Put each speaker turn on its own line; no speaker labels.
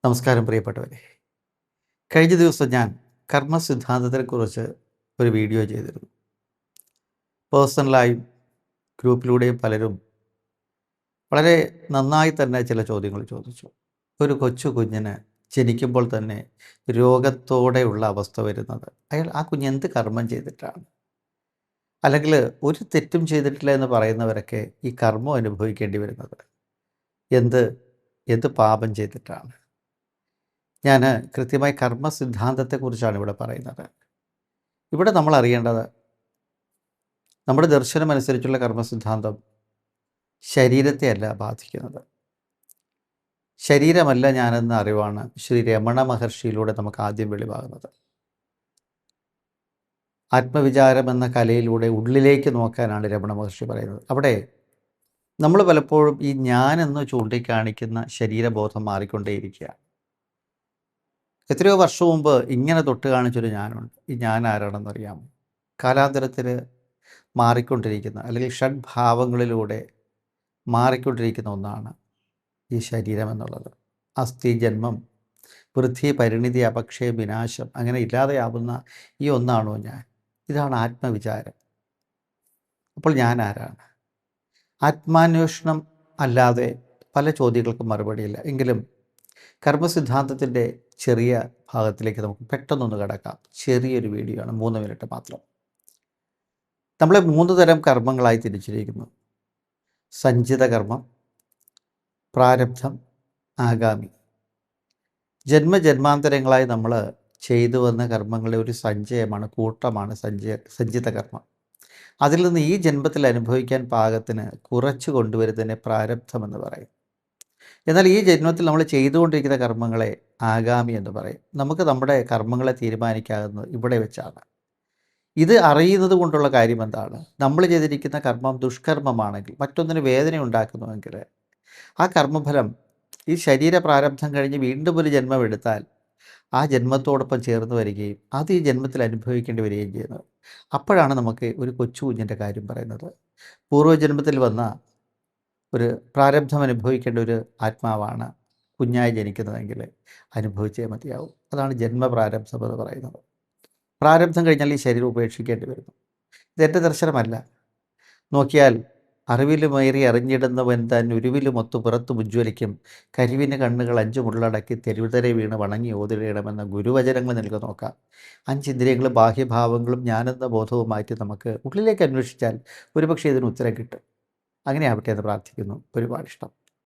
നമസ്കാരം പ്രിയപ്പെട്ടവരെ. കഴിഞ്ഞ ദിവസം ഞാൻ കർമ്മസിദ്ധാന്തത്തെക്കുറിച്ച് ഒരു വീഡിയോ ചെയ്തിരുന്നു. പേഴ്സണലായും ഗ്രൂപ്പിലൂടെയും പലരും വളരെ നന്നായി തന്നെ ചില ചോദ്യങ്ങൾ ചോദിച്ചു. ഒരു കൊച്ചു കുഞ്ഞിന് ജനിക്കുമ്പോൾ തന്നെ രോഗത്തോടെയുള്ള അവസ്ഥ വരുന്നത്, ആ കുഞ്ഞ് എന്ത് കർമ്മം ചെയ്തിട്ടാണ്? അല്ലെങ്കിൽ ഒരു തെറ്റും ചെയ്തിട്ടില്ല എന്ന് പറയുന്നവരൊക്കെ ഈ കർമ്മം അനുഭവിക്കേണ്ടി വരുന്നത് എന്ത് എന്ത് പാപം ചെയ്തിട്ടാണ്? ഞാൻ കൃത്യമായി കർമ്മസിദ്ധാന്തത്തെക്കുറിച്ചാണ് ഇവിടെ പറയുന്നത്. ഇവിടെ നമ്മൾ അറിയേണ്ടത്, നമ്മുടെ ദർശനമനുസരിച്ചുള്ള കർമ്മസിദ്ധാന്തം ശരീരത്തെയല്ല ബാധിക്കുന്നത്. ശരീരമല്ല ഞാനെന്ന അറിവാണ് ശ്രീ രമണ മഹർഷിയിലൂടെ നമുക്ക് ആദ്യം വെളിവാകുന്നത്. ആത്മവിചാരം എന്ന കലയിലൂടെ ഉള്ളിലേക്ക് നോക്കാനാണ് രമണ മഹർഷി പറയുന്നത്. അവിടെ നമ്മൾ പലപ്പോഴും ഈ ഞാനെന്ന് ചൂണ്ടിക്കാണിക്കുന്ന ശരീരബോധം മാറിക്കൊണ്ടേയിരിക്കുകയാണ്. എത്രയോ വർഷം മുമ്പ് ഇങ്ങനെ തൊട്ട് കാണിച്ചൊരു ഞാനുണ്ട്. ഈ ഞാൻ ആരാണെന്നറിയാമോ? കാലാന്തരത്തിൽ മാറിക്കൊണ്ടിരിക്കുന്ന, അല്ലെങ്കിൽ ഷഡ്ഭാവങ്ങളിലൂടെ മാറിക്കൊണ്ടിരിക്കുന്ന ഒന്നാണ് ഈ ശരീരം എന്നുള്ളത്. അസ്ഥി, ജന്മം, വൃദ്ധി, പരിണിതി, അപക്ഷയം, വിനാശം, അങ്ങനെ ഇല്ലാതെയാവുന്ന ഈ ഒന്നാണോ ഞാൻ? ഇതാണ് ആത്മവിചാരം. അപ്പോൾ ഞാൻ ആരാണ്? ആത്മാന്വേഷണം അല്ലാതെ പല ചോദ്യങ്ങൾക്കും മറുപടിയില്ല. എങ്കിലും കർമ്മസിദ്ധാന്തത്തിൻ്റെ ചെറിയ ഭാഗത്തിലേക്ക് നമുക്ക് പെട്ടെന്നൊന്ന് കിടക്കാം. ചെറിയൊരു വീഡിയോ ആണ്, 3 മിനിറ്റ് മാത്രം. നമ്മളെ 3 തരം കർമ്മങ്ങളായി തിരിച്ചിരിക്കുന്നു: സഞ്ചിത കർമ്മം, പ്രാരബ്ധം, ആഗാമി. ജന്മജന്മാന്തരങ്ങളായി നമ്മൾ ചെയ്തു വന്ന കർമ്മങ്ങളുടെ ഒരു സഞ്ചയമാണ്, കൂട്ടമാണ് സഞ്ചിത കർമ്മം. അതിൽ നിന്ന് ഈ ജന്മത്തിൽ അനുഭവിക്കാൻ പാകത്തിന് കുറച്ച് കൊണ്ടുവരുന്നതിനെ പ്രാരബ്ധം എന്ന് പറയും. എന്നാൽ ഈ ജന്മത്തിൽ നമ്മൾ ചെയ്തുകൊണ്ടിരിക്കുന്ന കർമ്മങ്ങളെ ആഗാമി എന്ന് പറയും. നമുക്ക് നമ്മുടെ കർമ്മങ്ങളെ തീരുമാനിക്കാവുന്നത് ഇവിടെ വെച്ചാണ്. ഇത് അറിയുന്നത് കൊണ്ടുള്ള കാര്യം എന്താണ്? നമ്മൾ ചെയ്തിരിക്കുന്ന കർമ്മം ദുഷ്കർമ്മമാണെങ്കിൽ, മറ്റൊന്നിന് വേദന ഉണ്ടാക്കുന്നുവെങ്കിൽ, ആ കർമ്മഫലം ഈ ശരീര പ്രാരബ്ധം കഴിഞ്ഞ് വീണ്ടും ഒരു ജന്മം എടുത്താൽ ആ ജന്മത്തോടൊപ്പം ചേർന്ന് വരികയും അത് ഈ ജന്മത്തിൽ അനുഭവിക്കേണ്ടി വരികയും ചെയ്യുന്നത്. അപ്പോഴാണ് നമുക്ക് ഒരു കൊച്ചു കുഞ്ഞിൻ്റെ കാര്യം പറയുന്നത്. പൂർവ്വജന്മത്തിൽ വന്ന ഒരു പ്രാരബ്ധം അനുഭവിക്കേണ്ട ഒരു ആത്മാവാണ് കുഞ്ഞായി ജനിക്കുന്നതെങ്കിൽ അനുഭവിച്ചേ മതിയാവും. അതാണ് ജന്മപ്രാരബ്ധം എന്ന് പറയുന്നത്. പ്രാരബ്ധം കഴിഞ്ഞാൽ ഈ ശരീരം ഉപേക്ഷിക്കേണ്ടി വരുന്നു. ഇതെൻ്റെ ദർശനമല്ല. നോക്കിയാൽ അറിവിലുമേറി അറിഞ്ഞിടുന്നവൻ താൻ ഉരുവിലുമൊത്തു പുറത്തു ഉജ്ജ്വലിക്കും, കരിവിന് കണ്ണുകൾ 5 മുള്ളടക്കി തെരുവുതരെ വീണ് വണങ്ങി ഓതിടണമെന്ന ഗുരുവചനങ്ങൾ നൽകി നോക്കാം. 5 ഇന്ദ്രിയങ്ങളും ബാഹ്യഭാവങ്ങളും ഞാനെന്ന ബോധവും മാറ്റി നമുക്ക് ഉള്ളിലേക്ക് അന്വേഷിച്ചാൽ ഒരുപക്ഷെ ഇതിന് ഉത്തരം കിട്ടും. അങ്ങനെ ആവട്ടെ എന്ന് പ്രാർത്ഥിക്കുന്നു. ഒരുപാട് ഇഷ്ടം.